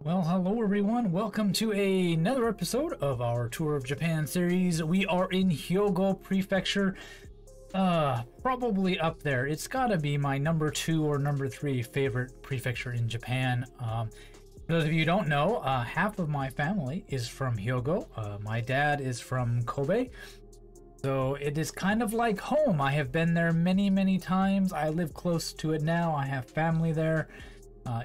Well, hello everyone. Welcome to another episode of our Tour of Japan series. We are in Hyogo Prefecture. Probably up there. It's gotta be my number 2 or number 3 favorite prefecture in Japan. For those of you who don't know, half of my family is from Hyogo. My dad is from Kobe. So it is kind of like home. I have been there many, many times. I live close to it now. I have family there.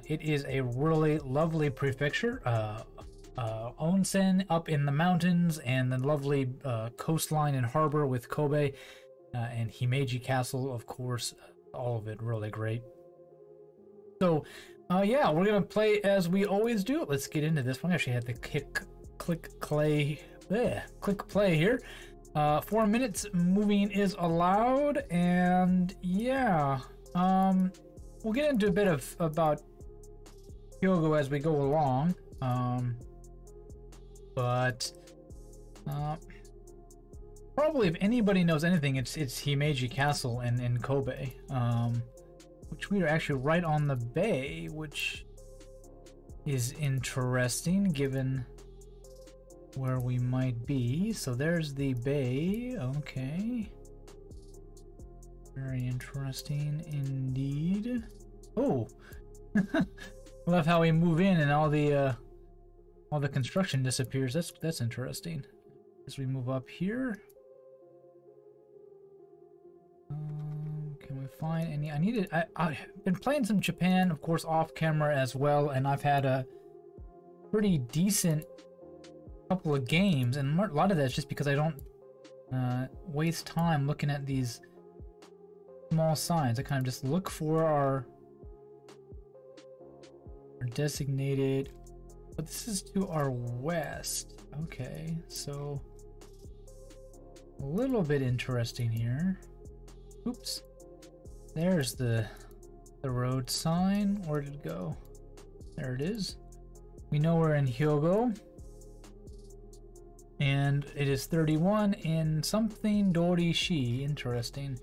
It is a really lovely prefecture. Onsen up in the mountains, and the lovely coastline and harbor with Kobe, and Himeji Castle, of course. All of it really great. So, yeah, we're gonna play as we always do. Let's get into this one. I actually had to click play here. 4 minutes moving is allowed, and yeah, we'll get into a bit about Hyogo as we go along, but probably if anybody knows anything, it's Himeji Castle in Kobe, which we are actually right on the bay, which is interesting given where we might be. So there's the bay. Okay, very interesting indeed. Oh. I love how we move in and all the construction disappears. That's interesting. As we move up here, can we find any? I've been playing some Japan, of course, off camera as well, and I've had a pretty decent couple of games, and a lot of that's just because I don't waste time looking at these small signs. I kind of just look for our designated, but this is to our west. Okay, so a little bit interesting here. Oops, there's the road sign. Where did it go? There it is. We know we're in Hyogo, and it is 31 in something Dorishi. Interesting.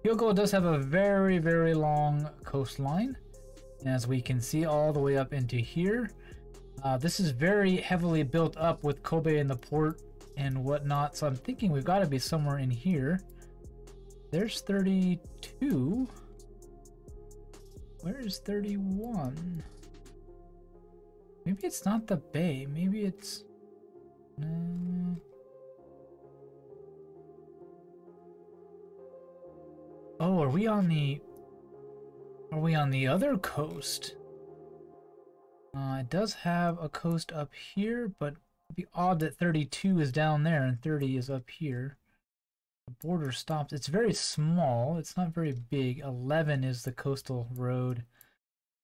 Hyogo does have a very, very long coastline, as we can see all the way up into here. This is very heavily built up with Kobe and the port and whatnot, so I'm thinking we've got to be somewhere in here. There's 32. Where is 31? Maybe it's not the bay. Maybe it's... Oh, are we on the... Are we on the other coast? It does have a coast up here, but it'd be odd that 32 is down there and 30 is up here. The border stops. It's very small. It's not very big. 11 is the coastal road.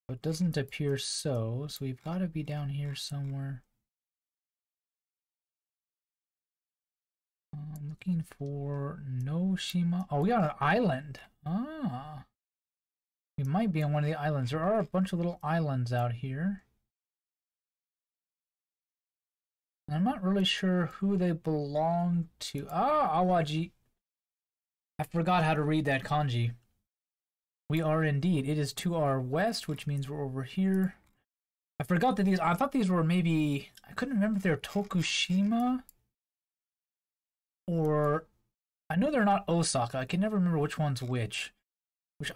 So it doesn't appear so. So we've got to be down here somewhere. I'm looking for Noshima. Oh, we got an island. Ah. We might be on one of the islands. There are a bunch of little islands out here. I'm not really sure who they belong to. Ah, Awaji. I forgot how to read that kanji. We are indeed. It is to our west, which means we're over here. I forgot that I thought these were maybe, I couldn't remember if they're Tokushima or, I know they're not Osaka. I can never remember which one's which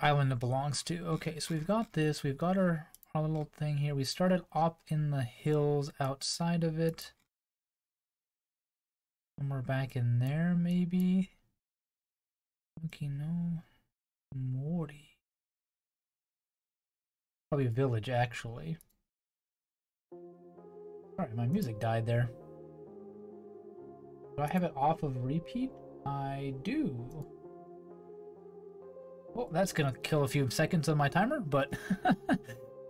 island it belongs to. Okay, so we've got this. We've got our little thing here. We started up in the hills outside of it. Somewhere back in there, maybe. Okinawa Mori. Probably a village, actually. Alright, my music died there. Do I have it off of repeat? I do. Well, that's gonna kill a few seconds on my timer, but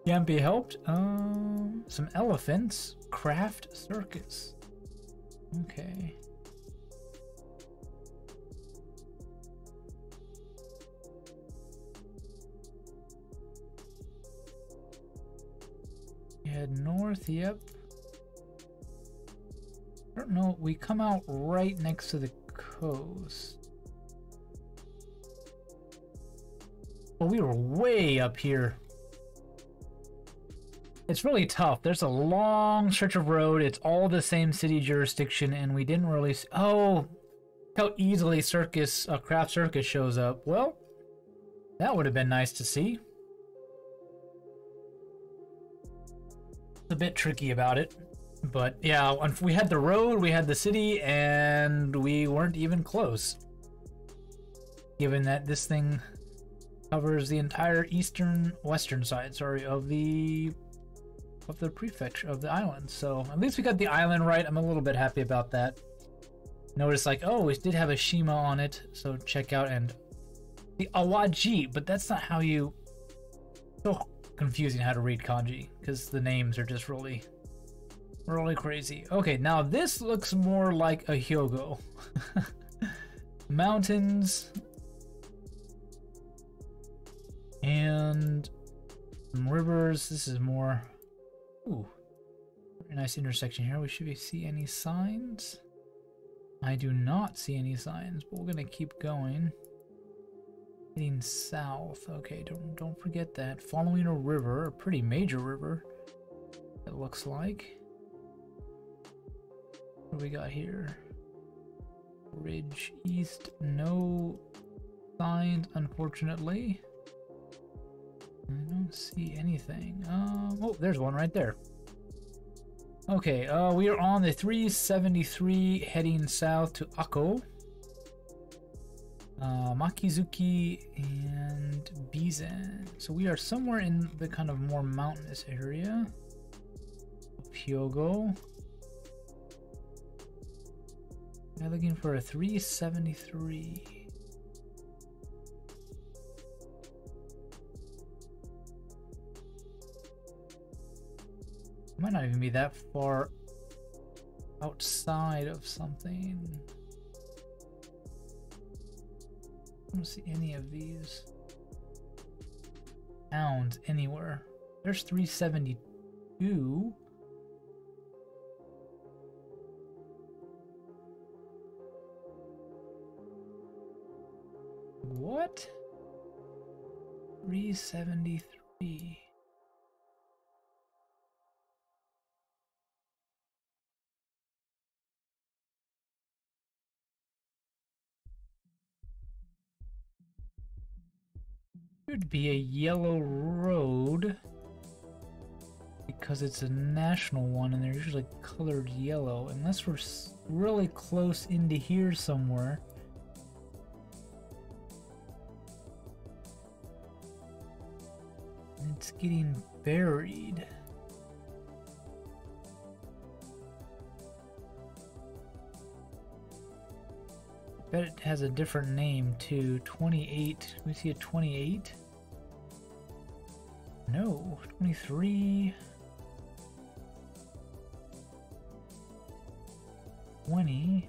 can't be helped. Some elephants. Craft circus. Okay. Head north, yep. I don't know, we come out right next to the coast. Well, we were way up here. It's really tough. There's a long stretch of road. It's all the same city jurisdiction, and we didn't really... Oh, how easily Craft Circus shows up. Well, that would have been nice to see. It's a bit tricky about it. But yeah, we had the road, we had the city, and we weren't even close. Given that this thing covers the entire western side, sorry, of the prefecture, of the island. So at least we got the island right. I'm a little bit happy about that. Notice, like, oh, we did have a Shima on it, so check out, and the Awaji, but that's not how you... So confusing how to read kanji, because the names are just really crazy. Okay, now this looks more like a Hyogo. Mountains and some rivers. This is more... Ooh, very nice intersection here. Should we see any signs? I do not see any signs, but we're gonna keep going. Heading south. Okay, don't forget that. Following a river, a pretty major river, it looks like. What do we got here? Ridge east. No signs, unfortunately. I don't see anything. Oh, there's one right there. Okay, we are on the 373 heading south to Akko, Makizuki, and Bizen. So we are somewhere in the kind of more mountainous area of Hyogo. I'm looking for a 373. Might not even be that far outside of something. I don't see any of these towns anywhere. There's 372. What? 373. Should be a yellow road because it's a national one and they're usually colored yellow, unless we're really close into here somewhere. And it's getting buried. Bet it has a different name too. 28. We see a 28? No. 23. 20.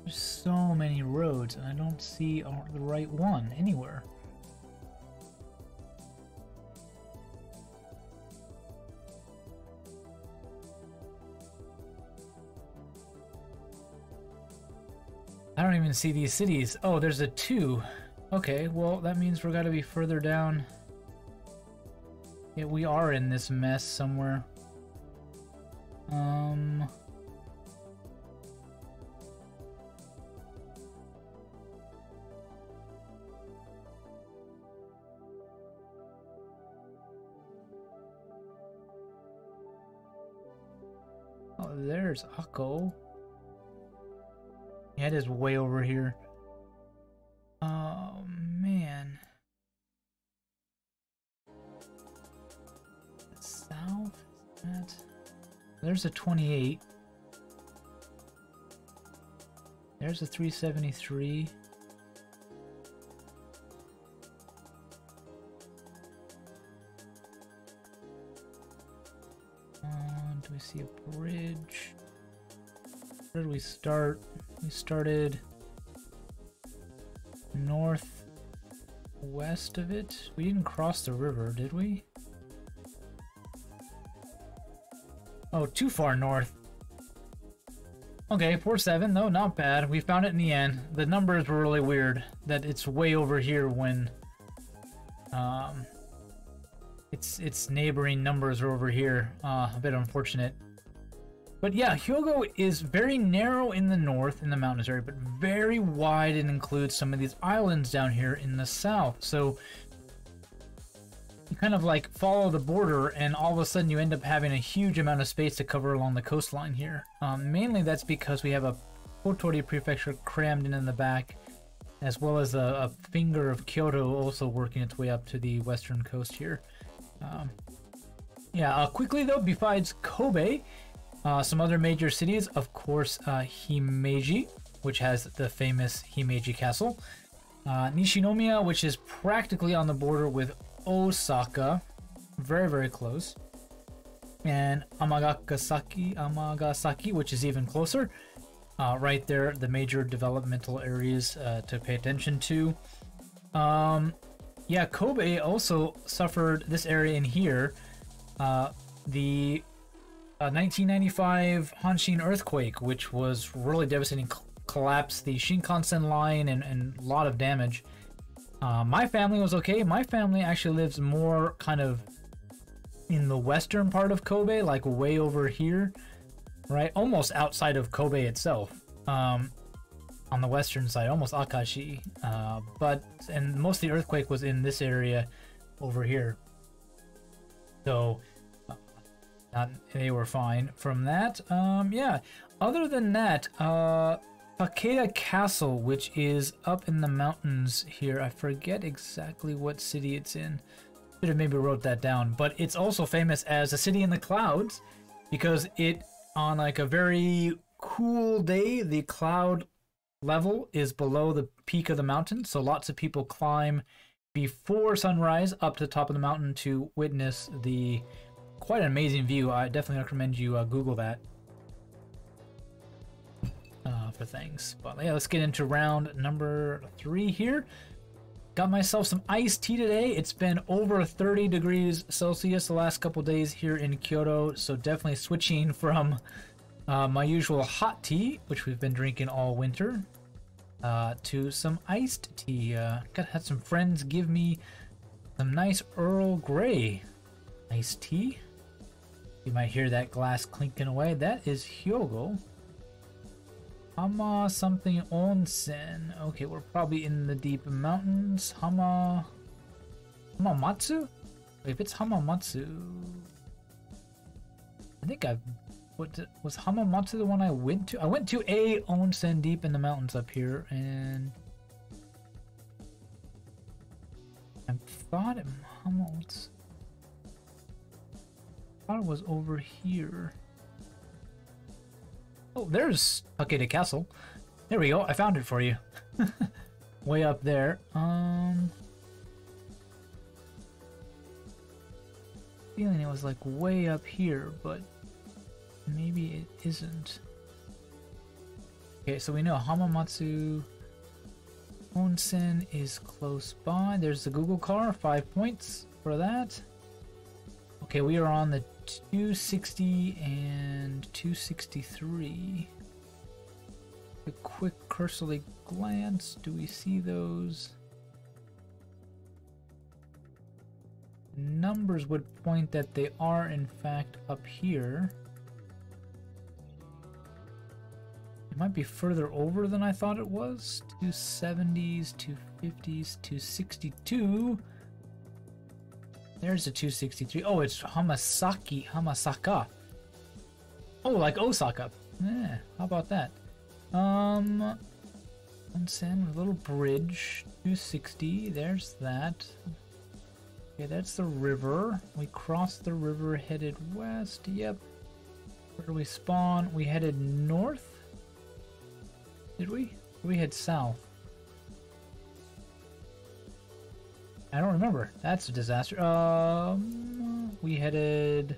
There's so many roads and I don't see the right one anywhere. I don't even see these cities. Oh, there's a 2. Okay, well, that means we're gotta be further down. Yeah, we are in this mess somewhere. Oh, there's Akko. Yeah, it is way over here. Oh, man. South? Is that... There's a 28. There's a 373. Do we see a bridge? Where did we start? We started northwest of it. We didn't cross the river, did we? Oh, too far north. Okay, 4-7. No, not bad. We found it in the end. The numbers were really weird. That it's way over here when its neighboring numbers are over here. A bit unfortunate. But yeah, Hyogo is very narrow in the north, in the mountainous area, but very wide and includes some of these islands down here in the south. So you kind of like follow the border, and all of a sudden you end up having a huge amount of space to cover along the coastline here. Mainly that's because we have a Kotori prefecture crammed in the back, as well as a finger of Kyoto also working its way up to the western coast here. Quickly though, besides Kobe, some other major cities, of course, Himeji, which has the famous Himeji Castle. Nishinomiya, which is practically on the border with Osaka, very, very close. And Amagasaki, which is even closer. Right there, the major developmental areas to pay attention to. Kobe also suffered this area in here. The 1995 Hanshin earthquake, which was really devastating, collapsed the Shinkansen line and a lot of damage. My family was okay. My family actually lives more kind of in the western part of Kobe, like way over here, right? Almost outside of Kobe itself. On the western side, almost Akashi. And most of the earthquake was in this area over here. So they were fine from that. Other than that, Takeda Castle, which is up in the mountains here. I forget exactly what city it's in. Should have maybe wrote that down. But it's also famous as a city in the clouds because it, on like a very cool day, the cloud level is below the peak of the mountain. So lots of people climb before sunrise up to the top of the mountain to witness the quite an amazing view. I definitely recommend you Google that for things. But yeah, let's get into round number 3 here. Got myself some iced tea today. It's been over 30 degrees Celsius the last couple days here in Kyoto, so definitely switching from my usual hot tea, which we've been drinking all winter, to some iced tea. Had some friends give me some nice Earl Grey iced tea. You might hear that glass clinking away. That is Hyogo. Hama something onsen. Okay, we're probably in the deep mountains. Hamamatsu? If it's Hamamatsu, I think was Hamamatsu the one I went to? I went to a onsen deep in the mountains up here, and I thought it was over here. Oh, there's Hokkaido Castle. There we go. I found it for you. Way up there. Feeling it was like way up here, but maybe it isn't. Okay, so we know Hamamatsu Onsen is close by. There's the Google car. 5 points for that. Okay, we are on the 260 and 263. A quick cursory glance. Do we see those? Numbers would point that they are in fact up here. It might be further over than I thought it was. 270s, 250s, 262. There's a 263. Oh, it's Hamasaka. Oh, like Osaka. Yeah, how about that? Onsen, a little bridge. 260. There's that. Okay, that's the river. We crossed the river, headed west. Yep. Where do we spawn? We headed north? Did we? Or we head south? I don't remember. That's a disaster. We headed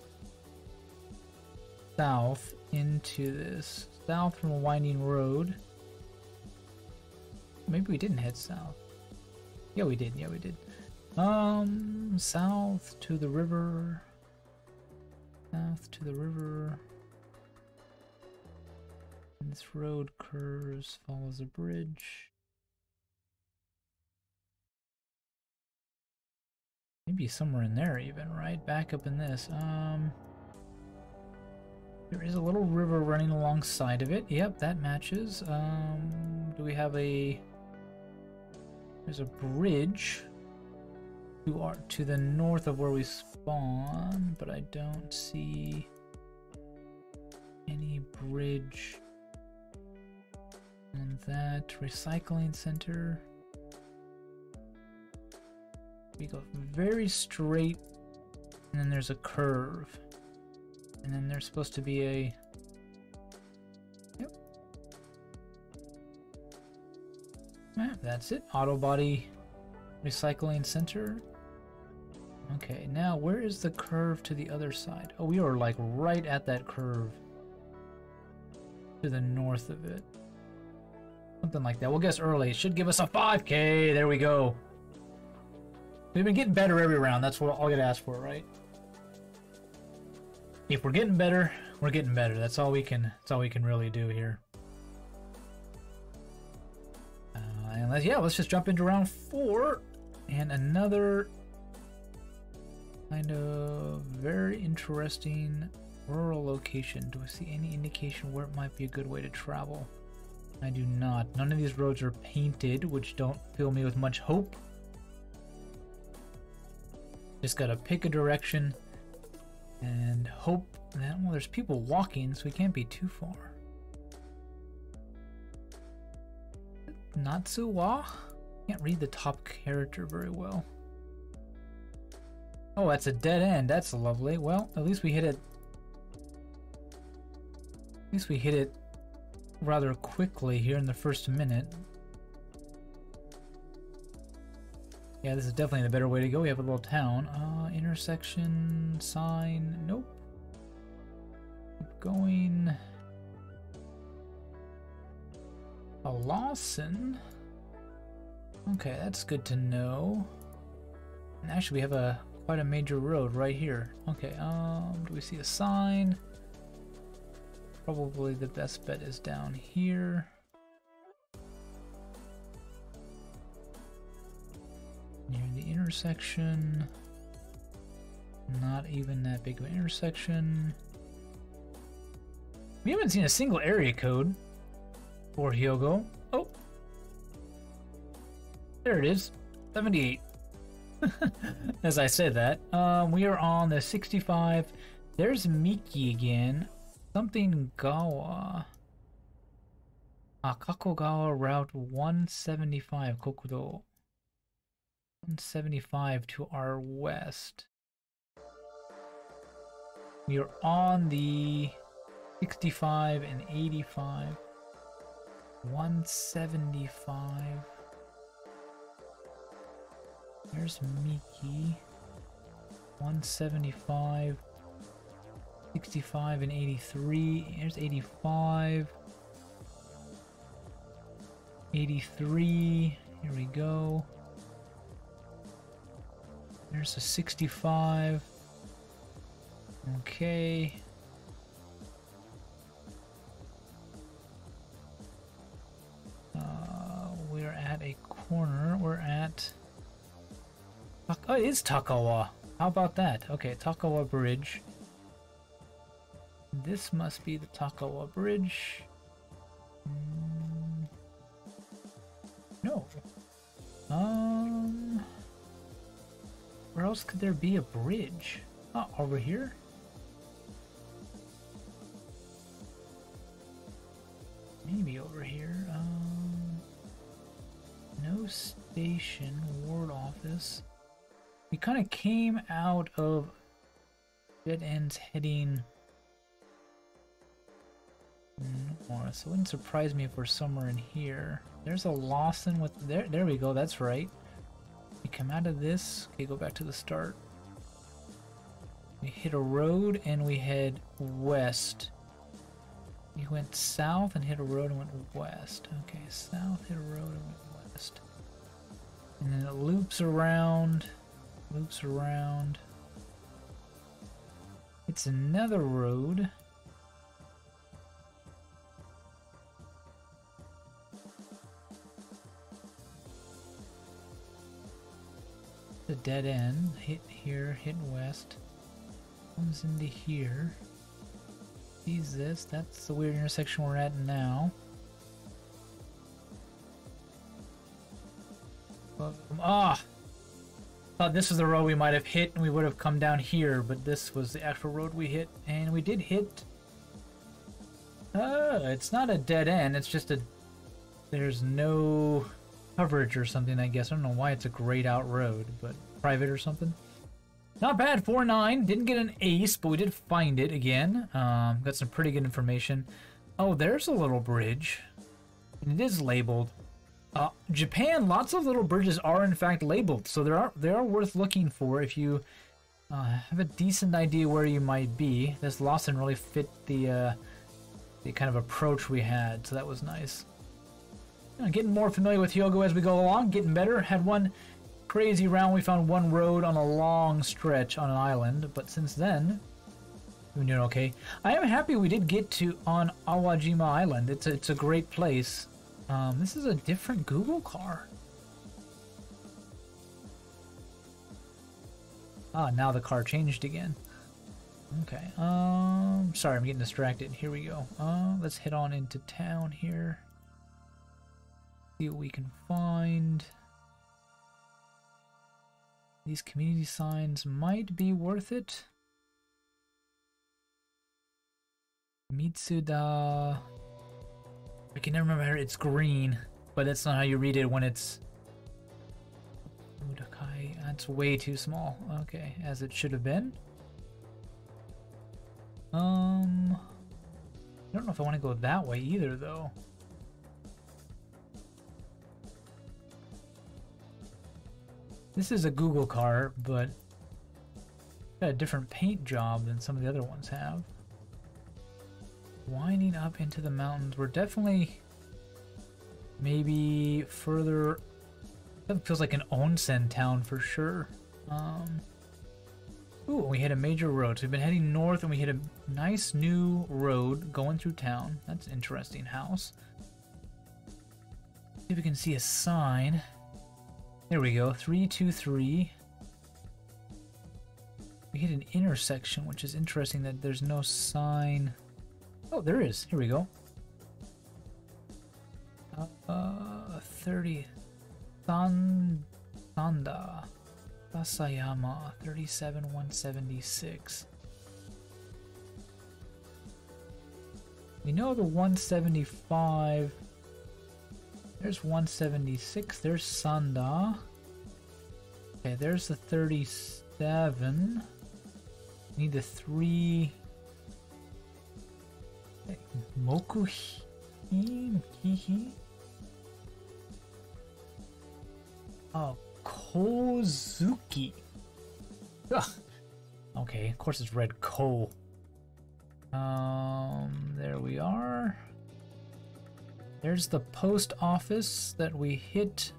south into this. South from a winding road. Maybe we didn't head south. Yeah, we did. Yeah, we did. South to the river. South to the river. And this road curves, follows a bridge. Maybe somewhere in there even, right? Back up in this. There is a little river running alongside of it. Yep, that matches. Do we have a... There's a bridge to the north of where we spawn, but I don't see any bridge on that. Recycling center. We go very straight, and then there's a curve. And then there's supposed to be a... Yep. That's it. Auto body recycling center. Okay, now where is the curve to the other side? Oh, we are like right at that curve to the north of it. Something like that. We'll guess early. It should give us a 5K. There we go. We've been getting better every round. That's what I'll get asked for, right? If we're getting better, we're getting better. That's all we can. That's all we can really do here. And let's just jump into round 4 and another kind of very interesting rural location. Do I see any indication where it might be a good way to travel? I do not. None of these roads are painted, which don't fill me with much hope. Just gotta pick a direction and hope that, well, there's people walking, so we can't be too far. Natsuwa? Can't read the top character very well. Oh, that's a dead end. That's lovely. Well, at least we hit it. At least we hit it rather quickly here in the first minute. Yeah, this is definitely the better way to go. We have a little town. Intersection sign. Nope. Keep going. A Lawson. Okay, that's good to know. And actually, we have quite a major road right here. Okay. Do we see a sign? Probably the best bet is down here. Near the intersection. Not even that big of an intersection. We haven't seen a single area code for Hyogo. Oh! There it is. 78. As I said that. We are on the 65. There's Miki again. Something Gawa. Kakogawa Route 175. Kokudo. 175 to our west. We are on the 65 and 85. 175. There's Miki. 175. 65 and 83. Here's 85. 83. Here we go. There's a 65. Okay. We're at a corner. We're at... Oh, it is Takawa. How about that? Okay, Takawa Bridge. This must be the Takawa Bridge. No. Where else could there be a bridge? Oh, over here? Maybe over here. No station, ward office. We kind of came out of dead ends heading north, so it wouldn't surprise me if we're somewhere in here. There's a Lawson with there we go, that's right. We come out of this, okay, go back to the start. We hit a road and we head west. We went south and hit a road and went west. Okay, south, hit a road and went west. And then it loops around. Loops around. It's another road. A dead end. Hit here, hit west. Comes into here. Sees this. That's the weird intersection we're at now. Ah! Thought this was the road we might have hit and we would have come down here, but this was the actual road we hit. And we did hit... it's not a dead end, it's just a... There's no coverage or something, I guess. I don't know why it's a grayed out road, but private or something. Not bad, 4-9. Didn't get an ace, but we did find it again. Got some pretty good information. Oh, there's a little bridge. And it is labeled. Japan, lots of little bridges are in fact labeled, so they are worth looking for if you have a decent idea where you might be. This Lawson really fit the kind of approach we had, so that was nice. Getting more familiar with Hyogo as we go along, getting better. Had one crazy round, we found one road on a long stretch on an island, but since then, we're doing okay. I am happy we did get to on Awajima Island. It's a great place. This is a different Google car. Ah, now the car changed again. Okay. Sorry, I'm getting distracted. Here we go. Let's head on into town here. See what we can find. These community signs might be worth it. Mitsuda. I can never remember. It's green, but that's not how you read it when it's... Udakai. That's way too small. Okay, as it should have been. I don't know if I want to go that way either, though. This is a Google car, but got a different paint job than some of the other ones have. Winding up into the mountains. We're definitely maybe further. That feels like an onsen town for sure. Ooh, we hit a major road. So we've been heading north and we hit a nice new road going through town. That's an interesting house. See if we can see a sign. There we go, 323. We hit an intersection, which is interesting that there's no sign. Oh, there is. Here we go. 30. Sanda. Sasayama. 37176. We know the 175. There's 176. There's Sanda. Okay, there's the 37. Need the 3. Mokuhi? Oh, Kozuki. Ugh. Okay, of course it's red Ko. There we are. There's the post office that we hit.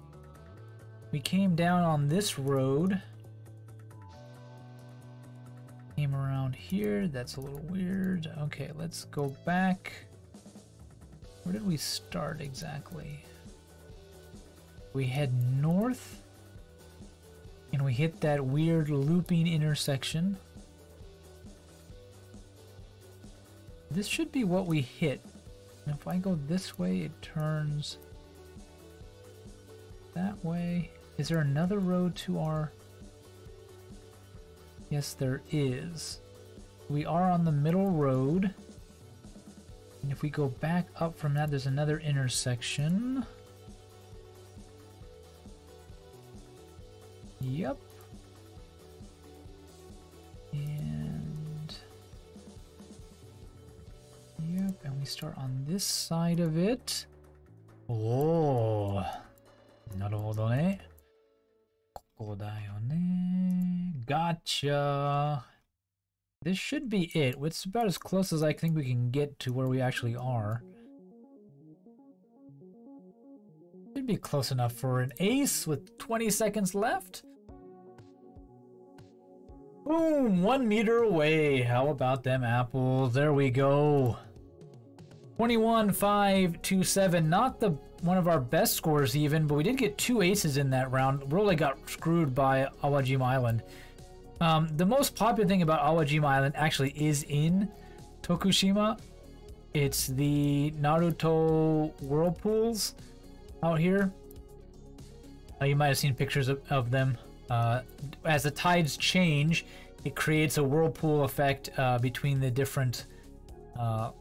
We came down on this road. Came around here. That's a little weird. Okay, let's go back. Where did we start exactly? We head north. And we hit that weird looping intersection. This should be what we hit. And if I go this way, it turns that way. Is there another road to our... Yes, there is. We are on the middle road. And if we go back up from that, there's another intersection. Yep. And... Yep, and we start on this side of it. Oh, なるほどね。ここだよね。Gotcha. This should be it. It's about as close as I think we can get to where we actually are. Should be close enough for an ace with 20 seconds left. Boom! 1 meter away. How about them apples? There we go. 21,527. Not the one of our best scores even, but we did get 2 aces in that round. Really got screwed by Awajima Island. The most popular thing about Awajima Island actually is in Tokushima. It's the Naruto whirlpools out here. You might have seen pictures of them. As the tides change, it creates a whirlpool effect between the different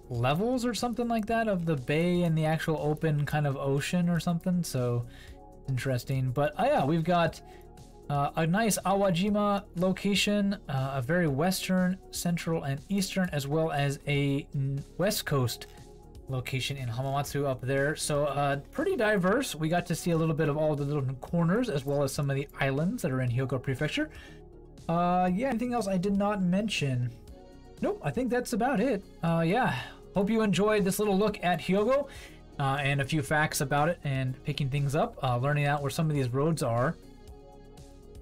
levels or something like that of the bay and the actual open kind of ocean or something. So interesting. But yeah, we've got a nice Awajima location, a very western, central, and eastern, as well as a west coast location in Hamamatsu up there. So pretty diverse. We got to see a little bit of all the little corners, as well as some of the islands that are in Hyogo Prefecture. Yeah, anything else I did not mention? Nope, I think that's about it. Yeah, hope you enjoyed this little look at Hyogo and a few facts about it and picking things up, learning out where some of these roads are.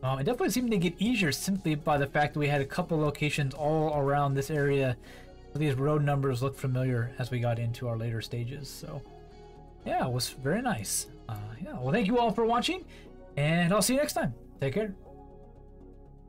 It definitely seemed to get easier simply by the fact that we had a couple locations all around this area. These road numbers look familiar as we got into our later stages. So yeah, it was very nice. Yeah, well, thank you all for watching, and I'll see you next time. Take care.